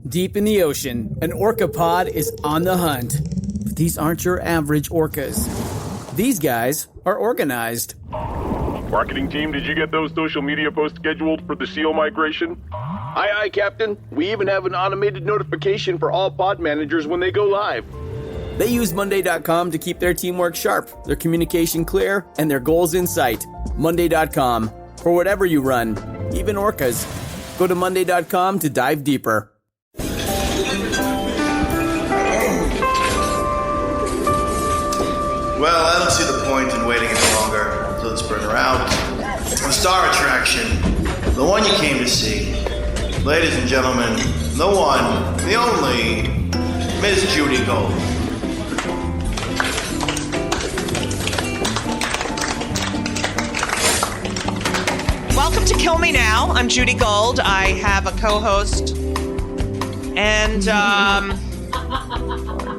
Deep in the ocean, an orca pod is on the hunt. But these aren't your average orcas. These guys are organized. Marketing team, did you get those social media posts scheduled for the SEAL migration? Aye, Captain. We even have an automated notification for all pod managers when they go live. They use Monday.com to keep their teamwork sharp, their communication clear, and their goals in sight. Monday.com. For whatever you run, even orcas. Go to Monday.com to dive deeper. Well, I don't see the point in waiting any longer, so let's bring her out. The star attraction, the one you came to see. Ladies and gentlemen, the one, the only, Miss Judy Gold. Welcome to Kill Me Now. I'm Judy Gold. I have a co-host and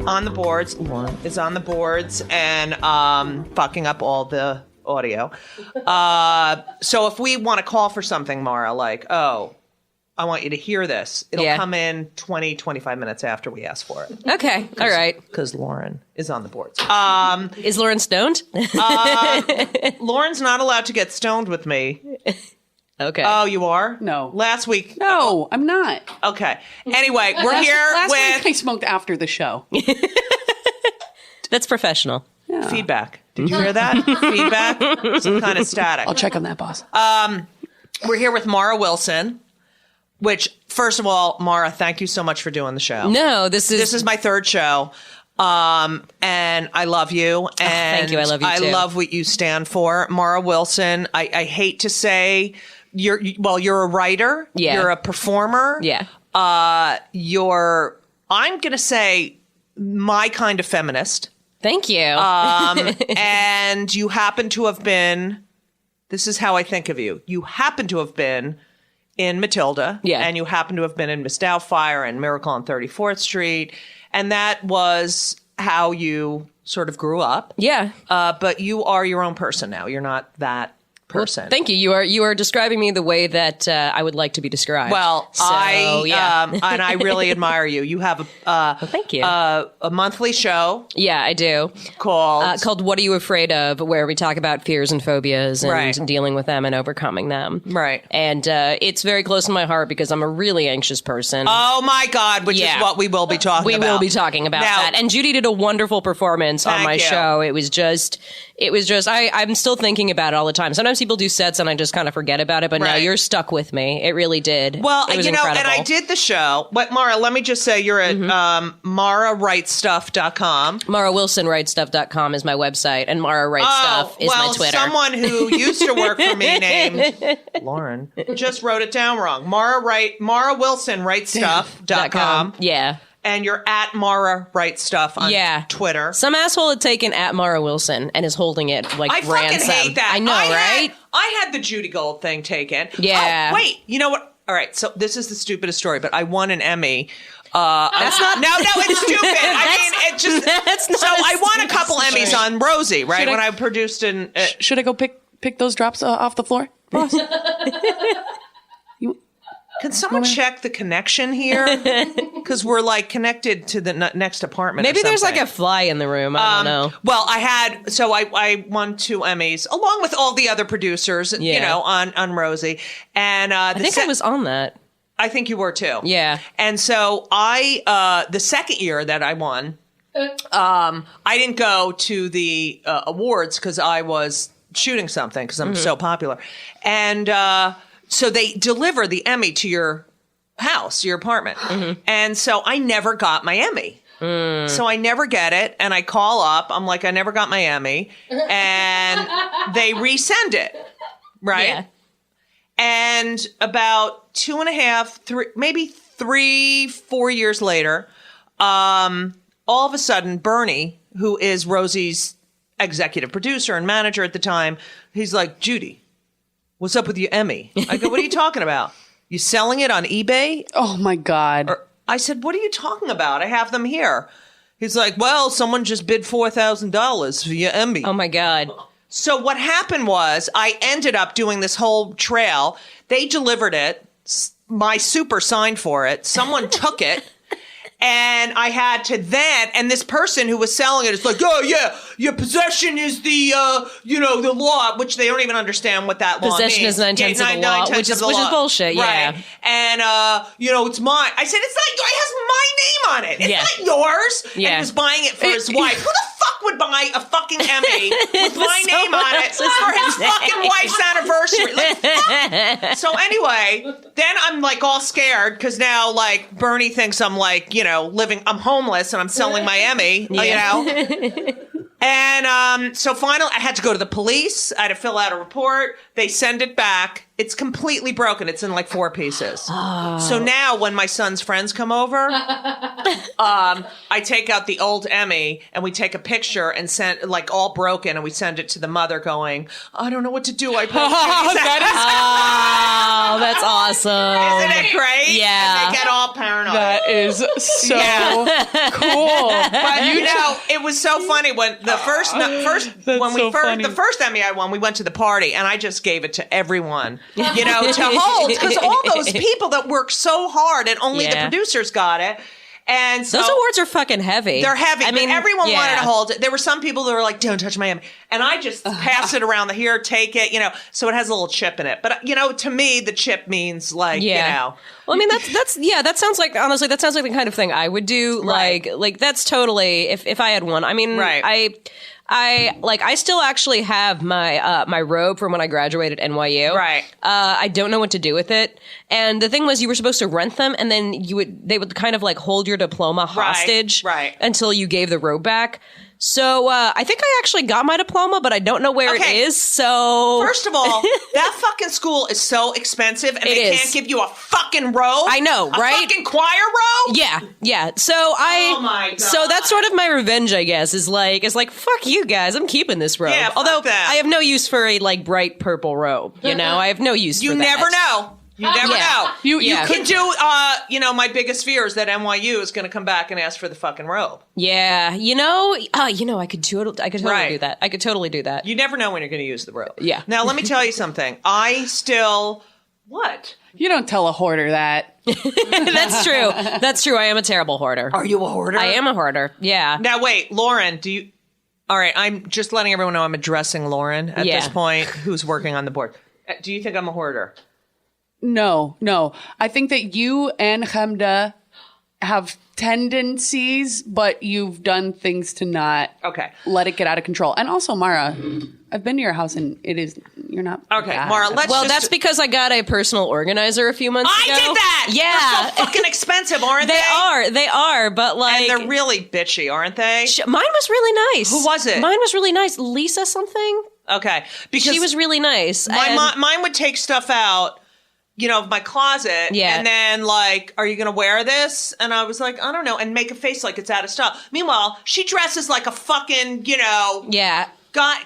on the boards. Is on the boards and fucking up all the audio. So if we want to call for something, Mara, like, oh, I want you to hear this, it'll come in 20, 25 minutes after we ask for it. Okay. All right. Because Lauren is on the boards. Is Lauren stoned? Lauren's not allowed to get stoned with me. Okay. Oh, you are? No. Last week? No, I'm not. Okay. Anyway, we're here last with... week I smoked after the show. That's professional. Yeah. Feedback. Did you hear that? Feedback? Some kind of static. I'll check on that, boss. We're here with Mara Wilson, which, first of all, Mara, thank you so much for doing the show. No, this is my third show. And I love you. And thank you. I love you too. I love what you stand for. Mara Wilson, I hate to say you're a writer. Yeah. You're a performer. Yeah. I'm going to say my kind of feminist. Thank you. And you happen to have been, this is how I think of you. You happen to have been in Matilda. Yeah. And you happen to have been in Miss Doubtfire and Miracle on 34th Street. And that was how you sort of grew up. Yeah. But you are your own person now. You're not that person. Well, thank you. You are describing me the way that I would like to be described. Well, so, yeah. And I really admire you. You have thank you. A monthly show. Yeah, I do. Called What Are You Afraid Of? Where we talk about fears and phobias and dealing with them and overcoming them. Right. And it's very close to my heart because I'm a really anxious person. Oh my God, which is what we will be talking about. We will be talking about that. And Judy did a wonderful performance on my show. It was just I'm still thinking about it all the time. Sometimes people do sets and I just kind of forget about it, but now you're stuck with me. It really did. Well, it was incredible. incredible. And I did the show. But Mara, let me just say you're at MaraWritesStuff.com. MaraWilsonWritesStuff.com is my website, and Mara Writes Stuff is my Twitter. Someone who used to work for me named Lauren just wrote it down wrong. MaraWilsonWritesStuff.com. Yeah. And you're at Mara Writes Stuff on Twitter. Some asshole had taken at Mara Wilson and is holding it like ransom. I fucking hate that. I know, right? I had the Judy Gold thing taken. Yeah. Oh, wait, you know what? All right, so this is the stupidest story, but I won an Emmy. That's not. No, it's stupid. I mean, it just. That's not. So I won a couple Emmys on Rosie, right? When I produced an. Should I go pick those drops off the floor, boss? Can someone check the connection here? Because we're like connected to the next apartment. Maybe or there's like something. a fly in the room. I don't know. Well, I won 2 Emmys along with all the other producers, you know, on Rosie. And I think I was on that. I think you were too. Yeah. And so the second year that I won, I didn't go to the awards because I was shooting something because I'm so popular. And so they deliver the Emmy to your house, your apartment. And so I never got my Emmy. So I never get it. And I call up. I'm like, I never got my Emmy. And they resend it. Right? Yeah. And about 2.5, 3, maybe 3, 4 years later, all of a sudden, Bernie, who is Rosie's executive producer and manager at the time, he's like, Judy, what's up with your Emmy? I go, what are you talking about? You selling it on eBay? Oh, my God. I said, what are you talking about? I have them here. He's like, well, someone just bid $4,000 for your Emmy. Oh, my God. So what happened was I ended up doing this whole trail. They delivered it my super signed for it. Someone took it. And I had to then, and this person who was selling it is like, oh yeah, your possession is the, the law, which they don't even understand what that law means. Possession is 9/10 of the law, which is bullshit. Yeah. Right. And, it's mine. I said, it has my name on it. It's not yours. Yeah. And he was buying it for his wife. Who the fuck would buy a fucking Emmy with my name on it for his fucking wife's anniversary? Like, fuck. So anyway, then I'm like all scared because now like Bernie thinks I'm like, I'm homeless and I'm selling my Emmy, And so finally, I had to go to the police. I had to fill out a report. They send it back. It's completely broken. It's in like 4 pieces. Oh. So now when my son's friends come over, I take out the old Emmy and we take a picture and send like all broken and we send it to the mother going, I don't know what to do. I that's awesome. Isn't it great? Yeah. And they get all paranoid. That is so cool. But it was so funny when the first Emmy I won, we went to the party and I just gave it to everyone, to hold because all those people that worked so hard and only the producers got it. And so those awards are fucking heavy. They're heavy. I mean, everyone wanted to hold it. There were some people that were like, "Don't touch my Emmy," and I just pass it around here, take it, So it has a little chip in it. But to me, the chip means like, Well, I mean, that sounds like honestly, that sounds like the kind of thing I would do. Right. Like that's totally if I had one. I mean, right. I still actually have my my robe from when I graduated NYU. Right. I don't know what to do with it. And the thing was, you were supposed to rent them, and then they would kind of like hold your diploma hostage until you gave the robe back. So I think I actually got my diploma, but I don't know where it is. So first of all, that fucking school is so expensive, and they can't give you a fucking robe. I know, right? A fucking choir robe. Yeah. So oh my God. So that's sort of my revenge, I guess. Is like fuck you guys. I'm keeping this robe. Yeah, although that. I have no use for a like bright purple robe. I have no use. You for that. never know. You never know. You can do, my biggest fear is that NYU is going to come back and ask for the fucking robe. Yeah. I could totally do that. I could totally do that. You never know when you're going to use the robe. Yeah. Now, let me tell you something. What? You don't tell a hoarder that. That's true. That's true. I am a terrible hoarder. Are you a hoarder? I am a hoarder. Yeah. Now, wait, Lauren, all right, I'm just letting everyone know I'm addressing Lauren at this point, who's working on the board. Do you think I'm a hoarder? No. I think that you and Hamda have tendencies, but you've done things to not let it get out of control. And also, Mara, I've been to your house and you're not bad. Mara, that's because I got a personal organizer a few months ago. I did that! Yeah. They're so fucking expensive, aren't they? They are, but like... And they're really bitchy, aren't they? Mine was really nice. Who was it? Mine was really nice. Lisa something? Okay. Because she was really nice. Mine would take stuff out, of my closet. Yeah. And then like, are you going to wear this? And I was like, I don't know. And make a face like it's out of style. Meanwhile, she dresses like a fucking,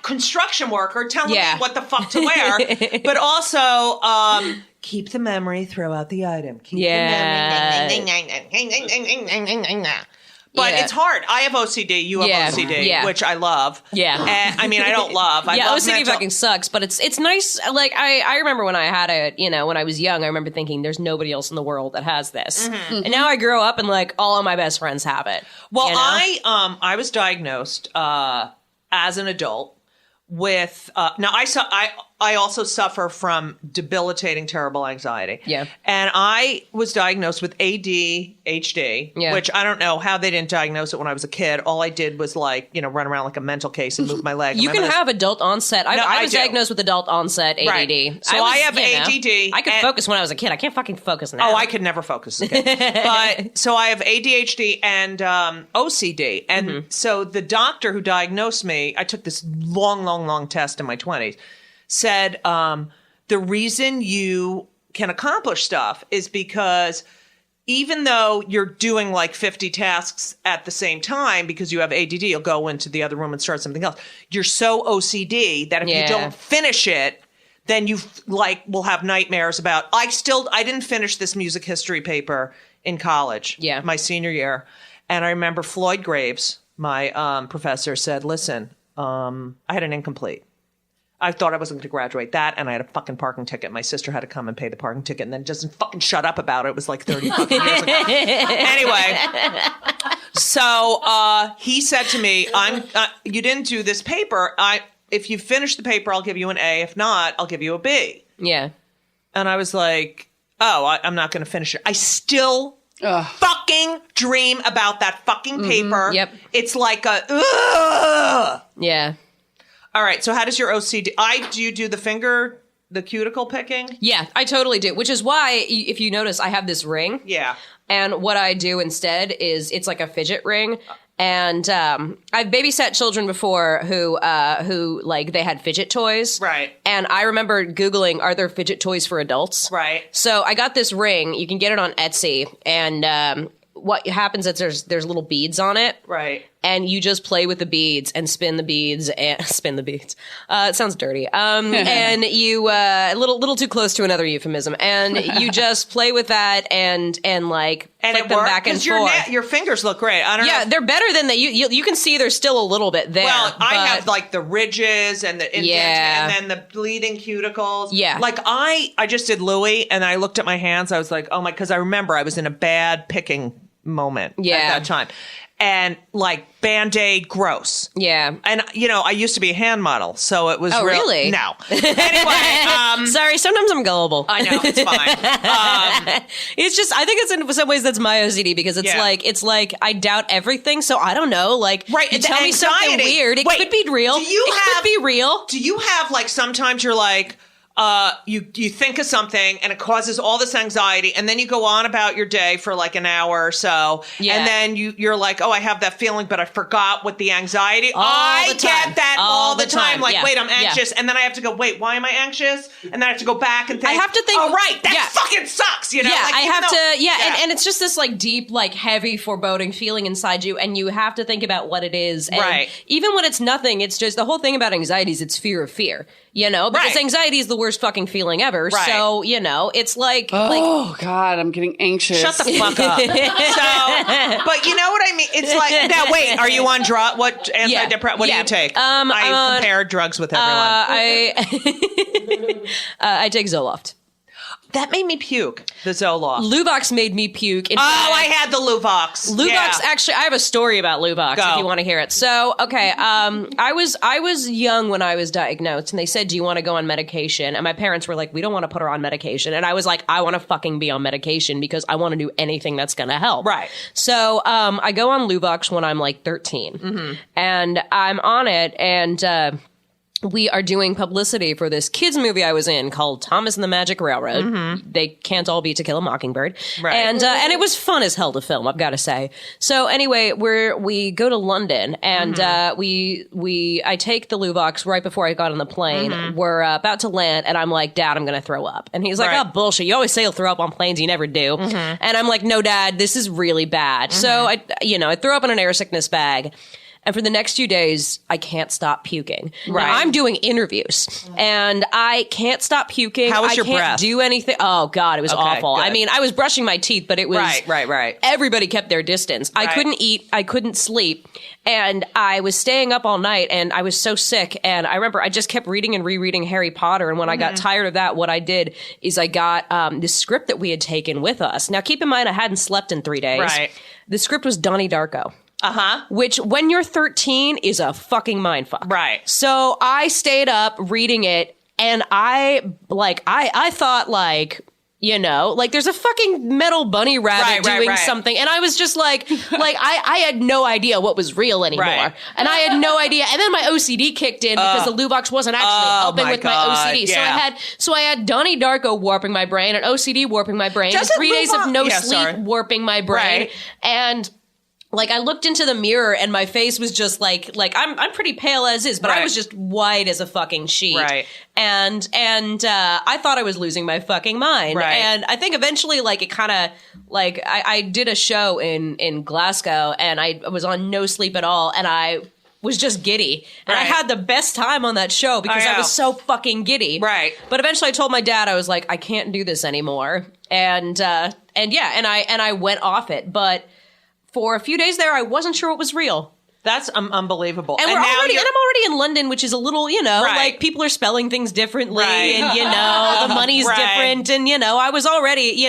construction worker telling me what the fuck to wear. But also, keep the memory, throw out the item. Keep the memory. But it's hard. I have OCD. You have OCD, which I love. Yeah. And, I don't love. I love OCD fucking sucks, but it's nice. Like, I remember when I had it, when I was young, I remember thinking there's nobody else in the world that has this. Mm-hmm. And now I grow up and like all of my best friends have it. Well, I was diagnosed as an adult with I also suffer from debilitating, terrible anxiety. Yeah. And I was diagnosed with ADHD, which I don't know how they didn't diagnose it when I was a kid. All I did was run around like a mental case and move my leg. You can have adult onset. I was diagnosed with adult onset ADD. Right. So I have ADD. I could focus when I was a kid. I can't fucking focus now. Oh, I could never focus as a kid. But so I have ADHD and OCD. And so the doctor who diagnosed me, I took this long test in my 20s. Said the reason you can accomplish stuff is because even though you're doing like 50 tasks at the same time because you have ADD, you'll go into the other room and start something else. You're so OCD that if you don't finish it, then you will have nightmares about. I didn't finish this music history paper in college, my senior year, and I remember Floyd Graves, my professor, said, "Listen, I had an incomplete." I thought I wasn't going to graduate that, and I had a fucking parking ticket. My sister had to come and pay the parking ticket, and then doesn't fucking shut up about it. It was like 30 fucking years ago. Anyway, so he said to me, you didn't do this paper. If you finish the paper, I'll give you an A. If not, I'll give you a B. Yeah. And I was like, I'm not going to finish it. I still fucking dream about that fucking paper. Yep. It's like a, Yeah. All right, so how does your OCD... do you do the cuticle picking? Yeah, I totally do, which is why, if you notice, I have this ring. Yeah. And what I do instead is it's like a fidget ring. And I've babysat children before who like they had fidget toys. Right. And I remember Googling, are there fidget toys for adults? Right. So I got this ring. You can get it on Etsy. And what happens is there's little beads on it. Right. And you just play with the beads and spin the beads and spin the beads. It sounds dirty. And you a little too close to another euphemism. And you just play with that and like flip them back and forth. Your fingers look great. I don't know. Yeah, they're better than that. You can see there's still a little bit there. Well, I have like the ridges and the indent and then the bleeding cuticles. Yeah. Like I just did Louis and I looked at my hands. I was like, oh my, because I remember I was in a bad picking moment at that time. And like Band-Aid, gross. Yeah. And, I used to be a hand model, so it was really? No. Anyway. Sorry, sometimes I'm gullible. I know, it's fine. It's just, I think it's in some ways that's my OCD because it's like I doubt everything, so I don't know. Like, right, you tell me something weird, it could be real. Could be real. Do you have, like, sometimes you're like, you think of something and it causes all this anxiety and then you go on about your day for like an hour or so and then you're like, I have that feeling but I forgot what the anxiety. I get that all the time. Like, wait, I'm anxious and then I have to go, wait, why am I anxious? And then I have to go back and think, I have to think, oh right, that fucking sucks, Yeah, like, I have to, and it's just this like deep, like heavy foreboding feeling inside you and you have to think about what it is. And even when it's nothing, it's just the whole thing about anxiety is it's fear of fear. Because anxiety is the worst fucking feeling ever. Right. So, it's like... Oh, God, I'm getting anxious. Shut the fuck up. But you know what I mean? It's like... Now, wait, are you on drug? What antidepressant? What do you take? I compare drugs with everyone. I take Zoloft. That made me puke, the Zoloft. Luvox made me puke. I had the Luvox. Actually, I have a story about Luvox if you want to hear it. So, okay, I was young when I was diagnosed, and they said, do you want to go on medication? And my parents were like, we don't want to put her on medication. And I was like, I want to fucking be on medication because I want to do anything that's going to help. Right. So, I go on Luvox when I'm like 13. Mm-hmm. And I'm on it, and... we are doing publicity for this kids movie I was in called Thomas and the Magic Railroad. Mm-hmm. They Can't All Be To Kill a Mockingbird. Right. And it was fun as hell to film, I've got to say. So anyway, we go to London and I take the Luvox right before I got on the plane. Mm-hmm. We're about to land and I'm like, Dad, I'm going to throw up. And he's like, oh, bullshit. You always say you'll throw up on planes. You never do. Mm-hmm. And I'm like, no, Dad, this is really bad. Mm-hmm. So I threw up in an air sickness bag. And for the next few days, I can't stop puking. Right. Now, I'm doing interviews, and I can't stop puking. How was your breath? I can't do anything. Oh, God, it was awful. Good. I mean, I was brushing my teeth, but it was... Right. Everybody kept their distance. I couldn't eat. I couldn't sleep. And I was staying up all night, and I was so sick. And I remember I just kept reading and rereading Harry Potter. And when I got tired of that, what I did is I got this script that we had taken with us. Now, keep in mind, I hadn't slept in 3 days. Right. The script was Donnie Darko. Uh-huh. Which, when you're 13, is a fucking mindfuck. Right. So I stayed up reading it, and I thought, like, there's a fucking metal bunny rabbit doing something, and I was just like I had no idea what was real anymore. Right. And I had no idea. And then my OCD kicked in because the Luvox wasn't actually helping with my OCD. Yeah. So I had Donnie Darko warping my brain, and OCD warping my brain, 3 days of no sleep warping my brain, and... Like, I looked into the mirror and my face was just like I'm pretty pale as is, but I was just white as a fucking sheet. Right. And I thought I was losing my fucking mind. Right. And I think eventually, like, it kind of, like, I did a show in Glasgow and I was on no sleep at all and I was just giddy. And I had the best time on that show because I was so fucking giddy. Right. But eventually I told my dad, I was like, I can't do this anymore. And I went off it. But for a few days there, I wasn't sure what was real. That's unbelievable. And I'm already in London, which is a little, like people are spelling things differently, and the money's different, and I was already,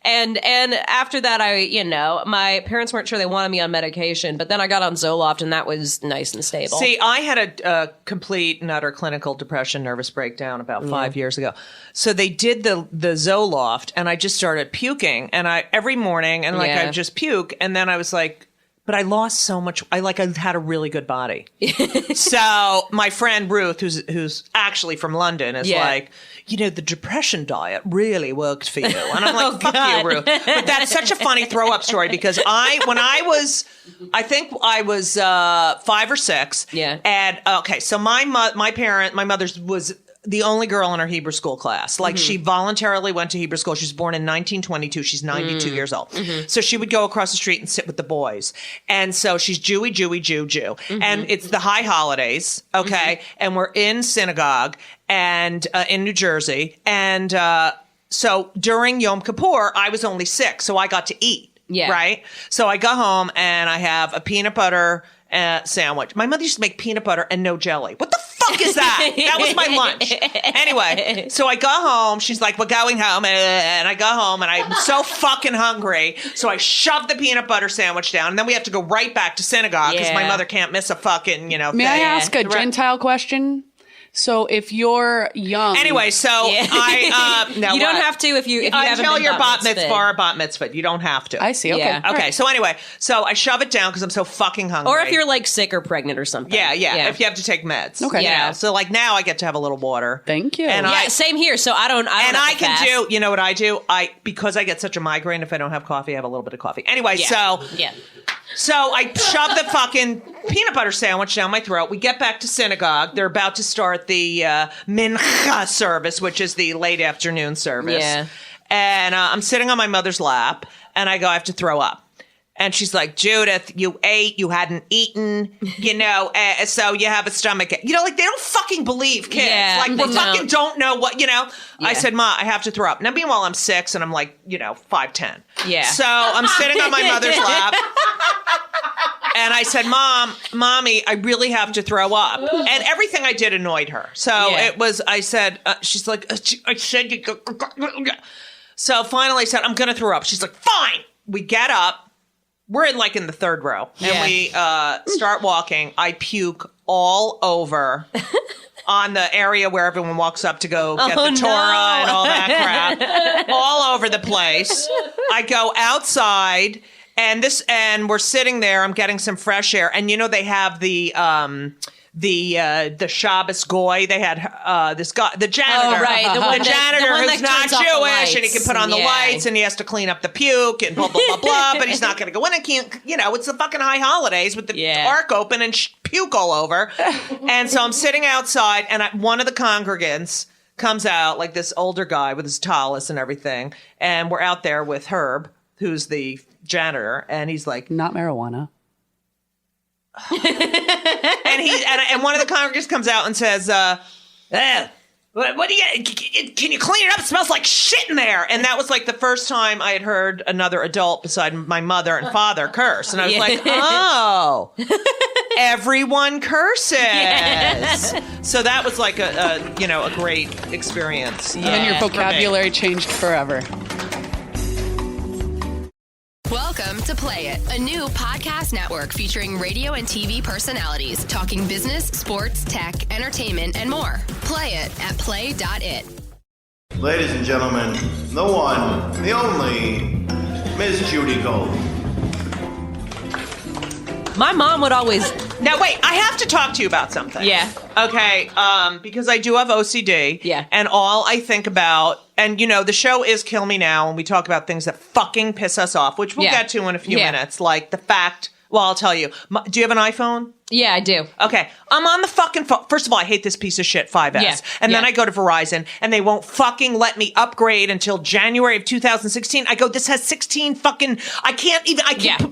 And after that, my parents weren't sure they wanted me on medication, but then I got on Zoloft, and that was nice and stable. See, I had a complete and utter clinical depression, nervous breakdown about 5 years ago. So they did the Zoloft, and I just started puking, and every morning, and I would just puke, and then I was like, but I lost so much. I had a really good body. So my friend Ruth, who's actually from London, is like, the depression diet really worked for you. And I'm like, fuck you, Ruth. But that's such a funny throw up story because I think I was 5 or 6. Yeah. And so my mother's was the only girl in her Hebrew school class. She voluntarily went to Hebrew school. She was born in 1922. She's 92 years old. So she would go across the street and sit with the boys. And so she's Jew. And it's the high holidays, and we're in synagogue and in New Jersey. And so during Yom Kippur, I was only 6, so I got to eat, right? So I go home and I have a peanut butter sandwich. My mother used to make peanut butter and no jelly. What the fuck is that? That was my lunch. Anyway, so I go home. She's like, we're going home. And I go home and I'm so fucking hungry. So I shove the peanut butter sandwich down. And then we have to go right back to synagogue because my mother can't miss a fucking, May I ask a Gentile question? So if you're young, anyway, so I you don't have to if you haven't until been your bat mitzvah or bat mitzvah, you don't have to. I see. Okay, Yeah. Okay. So anyway, so I shove it down because I'm so fucking hungry. Or if you're like sick or pregnant or something. Yeah. If you have to take meds. Okay. Yeah. So like now I get to have a little water. Thank you. And Same here. So I don't. And have I to can fast. do. You know what I do? Because I get such a migraine. If I don't have coffee, I have a little bit of coffee. Anyway, So I shove the fucking peanut butter sandwich down my throat. We get back to synagogue. They're about to start the mincha service, which is the late afternoon service. Yeah. And I'm sitting on my mother's lap, and I go, I have to throw up. And she's like, Judith, you ate, you hadn't eaten, so you have a stomach. They don't fucking believe kids. Yeah, we fucking don't know what, I said, Ma, I have to throw up. Now, meanwhile, I'm 6 and I'm 5'10". Yeah. So I'm sitting on my mother's lap. And I said, Mommy, I really have to throw up. And everything I did annoyed her. So it was, I said, she's like, I said, you go. So finally I said, I'm going to throw up. She's like, fine. We get up. We're in the third row. And we start walking. I puke all over on the area where everyone walks up to go get the Torah and all that crap. All over the place. I go outside. And we're sitting there. I'm getting some fresh air, and they have the Shabbos goy. They had this guy, the janitor, the janitor who's not Jewish, and he can put on the lights, and he has to clean up the puke and blah blah blah blah. But he's not going to go in and can't. It's the fucking high holidays with the ark open and puke all over. And so I'm sitting outside, and one of the congregants comes out, like this older guy with his tallis and everything, and we're out there with Herb, who's the janitor, and he's like, not marijuana. and one of the congregants comes out and says, what do you, can you clean it up? It smells like shit in there. And that was the first time I had heard another adult beside my mother and father curse. And I was like, oh, everyone curses. Yes. So that was a great experience. And then your vocabulary changed forever. Welcome to Play It, a new podcast network featuring radio and TV personalities talking business, sports, tech, entertainment, and more. Play it at play.it. Ladies and gentlemen, the one, the only, Miss Judy Gold. My mom would always... Now, wait, I have to talk to you about something. Yeah. Okay, because I do have OCD. Yeah. And all I think about, and the show is Kill Me Now, and we talk about things that fucking piss us off, which we'll get to in a few minutes. Like the fact, well, I'll tell you. Do you have an iPhone? Yeah, I do. Okay. I'm on the fucking phone. First of all, I hate this piece of shit 5S. Yeah. And then I go to Verizon and they won't fucking let me upgrade until January of 2016. I go, this has 16 fucking, I can't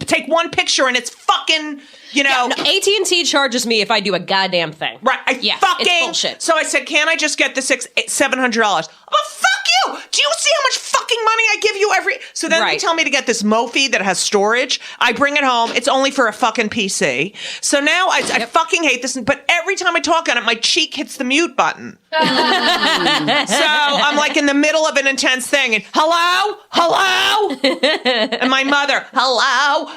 take one picture and it's fucking, you know. Yeah, no, AT&T charges me if I do a goddamn thing. Right. It's bullshit. So I said, can I just get the $700? Oh, fuck you. Do you see how much fucking money I give you every? So then they tell me to get this Mophie that has storage. I bring it home. It's only for a fucking PC. So now I fucking hate this. But every time I talk on it, my cheek hits the mute button. So I'm like in the middle of an intense thing and hello? And my mother, hello,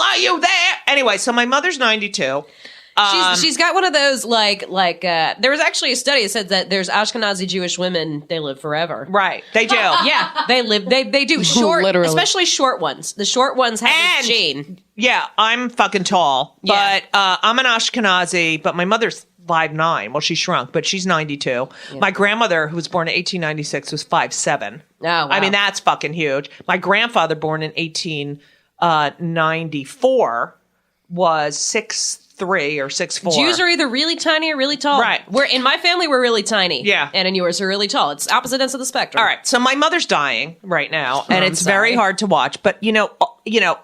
are you there? Anyway, so my mother's 92. She's got one of those there was actually a study that said that there's Ashkenazi Jewish women, they live forever. Right. They do. Yeah, they do short, Literally. Especially short ones. The short ones have this gene. Yeah, I'm fucking tall, but I'm an Ashkenazi, but my mother's 5'9". Well, she shrunk, but she's 92. Yeah. My grandmother, who was born in 1896, was 5'7". Oh, wow. I mean, that's fucking huge. My grandfather, born in 1894, was 6'3" or 6'4". Jews are either really tiny or really tall. Right. In my family, we're really tiny. Yeah. And in yours, are really tall. It's opposite ends of the spectrum. All right. So my mother's dying right now, and it's very hard to watch. But you know,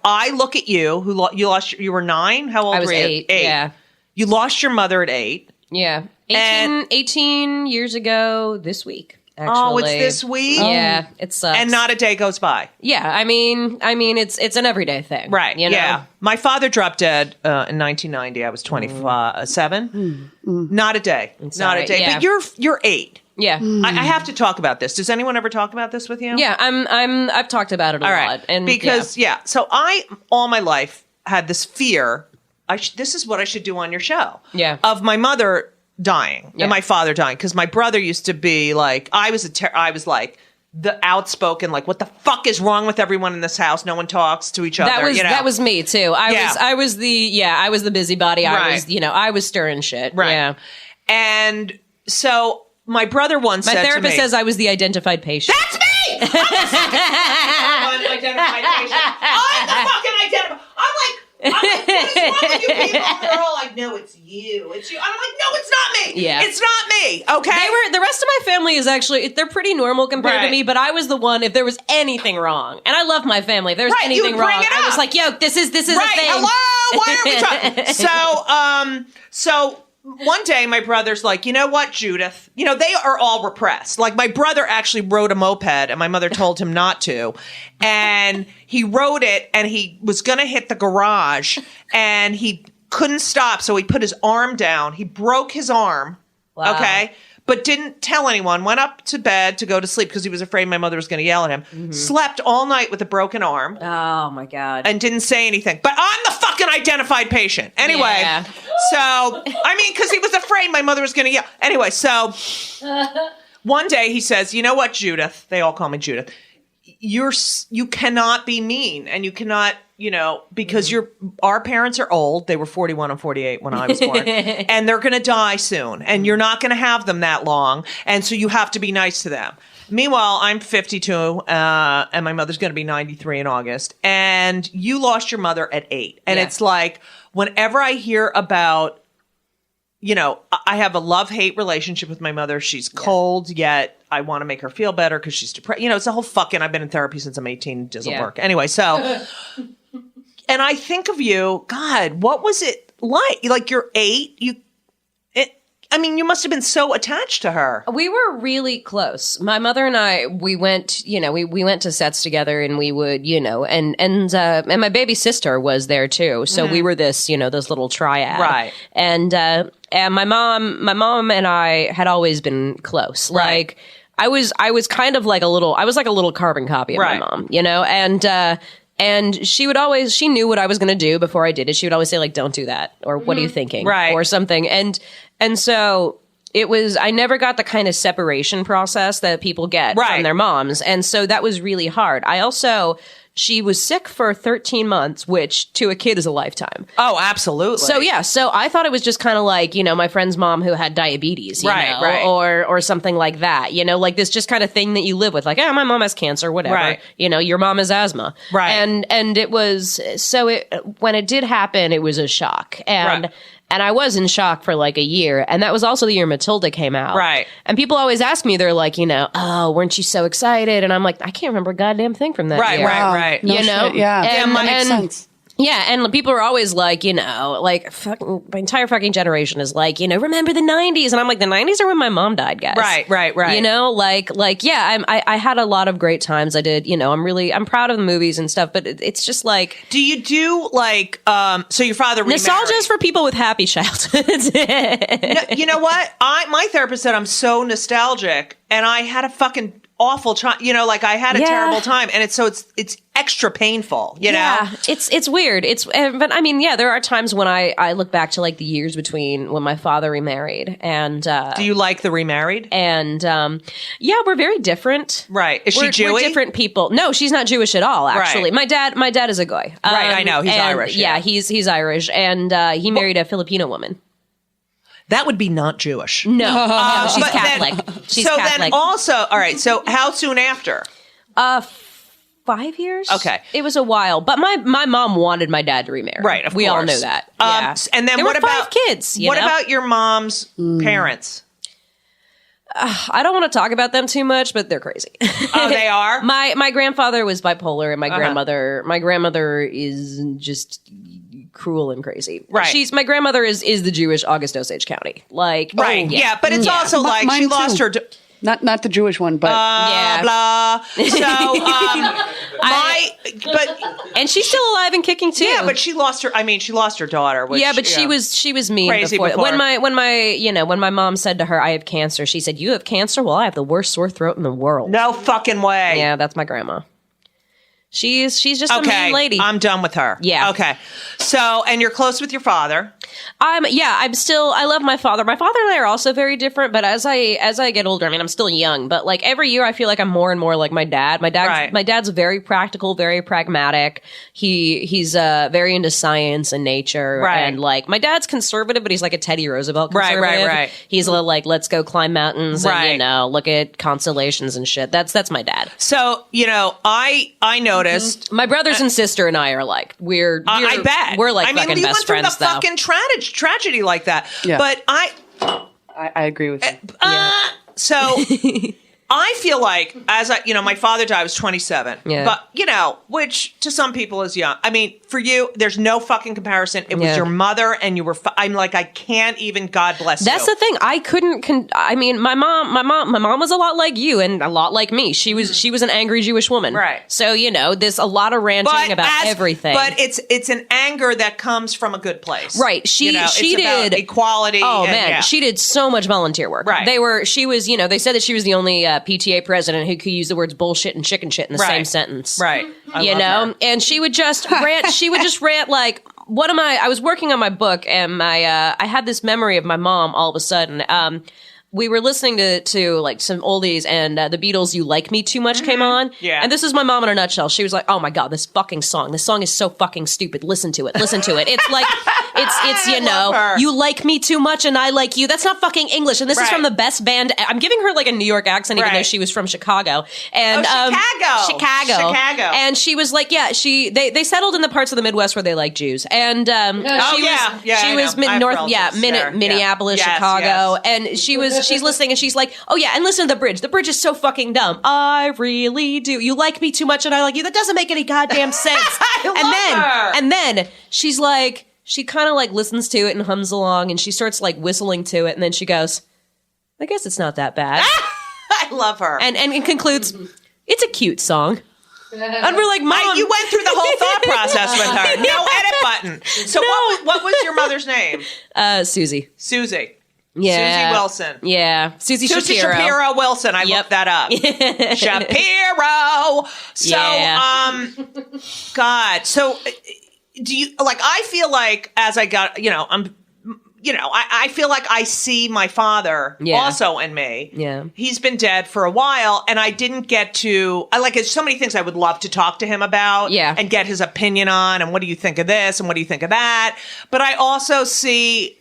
I look at you. You were 9. How old were you? I was 8. Yeah. You lost your mother at 8. Yeah. 18 years ago this week. Actually. Oh, it's this week? Yeah, it sucks. And not a day goes by. Yeah, I mean, it's an everyday thing. Right, you know? Yeah. My father dropped dead in 1990. I was 27. Not a day. Not a day. Yeah. But you're 8. Yeah. I have to talk about this. Does anyone ever talk about this with you? Yeah, I've talked about it a lot. And because, so I, all my life, had this fear, this is what I should do on your show. Yeah. Of my mother dying and my father dying, because my brother used to be like, I was like the outspoken, like, what the fuck is wrong with everyone in this house? No one talks to each other. That was me too. I was the busybody. I was stirring shit. Right. Yeah. And so my brother once said to me, my therapist says I was the identified patient. That's me. I'm the identified patient. I'm the fucking identified. I'm like, what is wrong with you people? They're all like, no, it's you. It's you. I'm like, no, it's not me. Yeah. It's not me. Okay. The rest of my family is actually, they're pretty normal compared to me, but I was the one, if there was anything wrong, and I love my family, if there was anything wrong, I was like, yo, this is a thing. Hello? Why are we talking? So one day my brother's like, you know what, Judith? You know, they are all repressed. Like, my brother actually rode a moped and my mother told him not to. And he rode it and he was going to hit the garage and he couldn't stop. So he put his arm down. He broke his arm. Wow. Okay. But didn't tell anyone, went up to bed to go to sleep because he was afraid my mother was going to yell at him. Mm-hmm. Slept all night with a broken arm. Oh, my God. And didn't say anything. But I'm the fucking identified patient. Anyway, so, I mean, because he was afraid my mother was going to yell. Anyway, so one day he says, you know what, Judith? They all call me Judith. You cannot be mean, and you cannot, because our parents are old. They were 41 and 48 when I was born, and they're going to die soon, and you're not going to have them that long, and so you have to be nice to them. Meanwhile, I'm 52, and my mother's going to be 93 in August, and you lost your mother at 8, and it's like, whenever I hear about, I have a love-hate relationship with my mother. She's cold, yet I want to make her feel better because she's depressed. It's a whole fuking, I've been in therapy since I'm 18. It doesn't work. Anyway, so, and I think of you, God, what was it like? Like, you're 8, you must have been so attached to her. We were really close. My mother and I, we went, we went to sets together, and we would, and my baby sister was there too. So we were this, this little triad. Right. And my mom and I had always been close. Right. Like, I was kind of like a little carbon copy of my mom, and she knew what I was going to do before I did it. She would always say, like, don't do that, or what are you thinking? Right. Or something. And so I never got the kind of separation process that people get from their moms. And so that was really hard. I also she was sick for 13 months, which to a kid is a lifetime. Oh, absolutely. So yeah, so I thought it was just kind of like, my friend's mom who had diabetes, you know, right. or something like that, like this just kind of thing that you live with, like, my mom has cancer, whatever, right. Your mom has asthma. Right. And it was, when it did happen, it was a shock. And I was in shock for like a year. And that was also the year Matilda came out. Right. And people always ask me, they're like, oh, weren't you so excited? And I'm like, I can't remember a goddamn thing from that year. Right. No shit. Yeah. And, that makes sense. Yeah, and people are always like, fucking, my entire fucking generation is like, remember the 90s? And I'm like, the 90s are when my mom died, guys. Right. Yeah, I had a lot of great times. I did, I'm proud of the movies and stuff, but it's just like. Do you do so your father remarried? Nostalgia is for people with happy childhoods. No, you know what? My therapist said I'm so nostalgic, and I had a fucking awful time. I had a terrible time, and it's extra painful. You know, it's weird. But I mean, there are times when I look back to like the years between when my father remarried and. Do you like the remarried? And we're very different. Right? Is she Jewish? We're different people. No, she's not Jewish at all. Actually, right. my dad is a goy. Right, I know he's Irish. Yeah, he's Irish, and he married a Filipino woman. That would be not Jewish. No, she's Catholic. She's Catholic. Then also, all right. So how soon after? 5 years. Okay, it was a while, but my mom wanted my dad to remarry. Right, of we course. all knew that. Yeah. And then there what were about 5 kids? What about your mom's parents? I don't want to talk about them too much, but they're crazy. Oh, they are? My grandfather was bipolar, and my grandmother is just cruel and crazy. Right. My grandmother is the Jewish August Osage County. Like, right. Yeah, but it's also like she lost her. Not the Jewish one, but blah. So, and she's still alive and kicking too. Yeah, but she lost her. I mean, she lost her daughter. Which, yeah, but she was mean before. When my mom said to her, "I have cancer," she said, "You have cancer? Well, I have the worst sore throat in the world." No fucking way. Yeah, that's my grandma. She's just a mean lady. I'm done with her. Yeah. Okay. So, and you're close with your father. I love my father. My father and I are also very different, but as I get older, I mean, I'm still young, but like every year I feel like I'm more and more like my dad. My dad's very practical, very pragmatic. He's very into science and nature. Right. And like my dad's conservative, but he's like a Teddy Roosevelt conservative. Right. He's like, let's go climb mountains and, look at constellations and shit. That's my dad. So, I noticed my brothers and sister and I are like, I bet. We're like fucking best friends, though. I mean, we went through the fucking tragedy like that. Yeah. But I agree with you. So I feel like my father died, I was 27. Yeah. But, which to some people is young. I mean, for you, there's no fucking comparison. It was your mother and you were, I'm like, I can't even, God bless you. That's the thing. I couldn't, my mom was a lot like you and a lot like me. She was an angry Jewish woman. Right. So, there's a lot of ranting about everything. But it's an anger that comes from a good place. Right. She did about equality. Oh man, she did so much volunteer work. Right. They said that she was the only PTA president who could use the words bullshit and chicken shit in the same sentence. Right. I love her. And she would just rant. She would just rant like, I was working on my book and I had this memory of my mom all of a sudden. We were listening to like some oldies and the Beatles' "You Like Me Too Much" came on. Yeah. And this is my mom in a nutshell. She was like, "Oh my God, this song is so fucking stupid. Listen to it. It's like, it's you like me too much and I like you. That's not fucking English. And this is from the best band. I'm giving her like a New York accent, even though she was from Chicago. And Chicago. And she was like, they settled in the parts of the Midwest where they like Jews. And she was Minneapolis, Chicago, and she's listening and she's like, oh yeah, and listen to the bridge. The bridge is so fucking dumb. I really do. You like me too much and I like you. That doesn't make any goddamn sense. And then she's like, she kind of like listens to it and hums along and she starts like whistling to it and then she goes, I guess it's not that bad. I love her. And it concludes, it's a cute song. And we're like, Mom. You went through the whole thought process with her. No edit button. So what was your mother's name? Susie. Susie. Yeah. Susie Wilson. Yeah. Susie Shapiro Wilson. I looked that up. Shapiro. So, God. So, do you, like, I feel like as I got, I feel like I see my father also in me. Yeah. He's been dead for a while, and I didn't get to, there's so many things I would love to talk to him about and get his opinion on, and what do you think of this, and what do you think of that? But I also see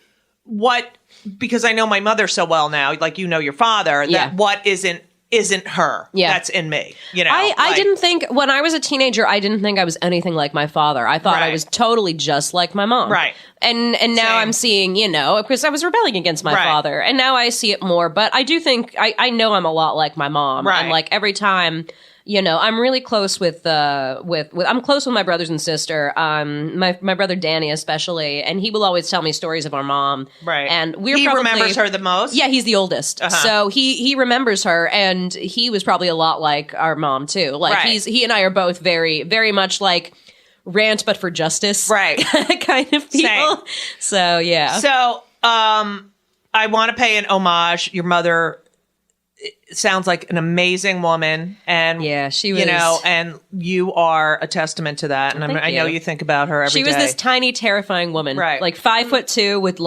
because I know my mother so well now, like your father, that what isn't her. Yeah. That's in me. I didn't think, when I was a teenager, I didn't think I was anything like my father. I thought I was totally just like my mom. Right. And now I'm seeing, because I was rebelling against my father. And now I see it more. But I do think, I know I'm a lot like my mom. Right. And like every time, I'm really close with I'm close with my brothers and sister. My brother Danny especially, and he will always tell me stories of our mom. Right. And he remembers her the most. Yeah, he's the oldest, so he remembers her, and he was probably a lot like our mom too. Like he and I are both very, very much like rant but for justice, right? kind of people. Same. So yeah. So I want to pay an homage. Your mother sounds like an amazing woman, and she was, and you are a testament to that. And I know you think about her every day. She was this tiny, terrifying woman, right? Like 5'2" with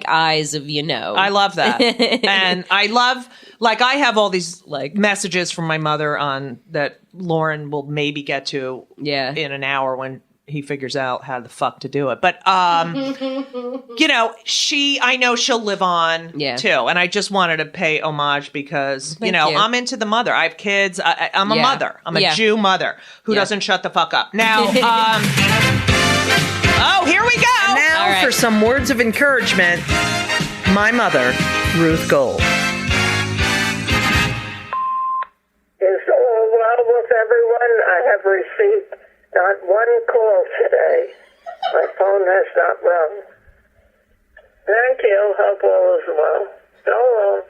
eyes of I love that, and I love I have all these messages from my mother on that Lauren will maybe get to in an hour when he figures out how the fuck to do it. But, I know she'll live on too. And I just wanted to pay homage because, I'm into the mother. I have kids. I'm a mother. I'm a Jew mother who doesn't shut the fuck up. Now, here we go. And now for some words of encouragement, my mother, Ruth Gold. Is all well with everyone? I have received not one call today. My phone has not rung. Thank you. Hope all is well. So long.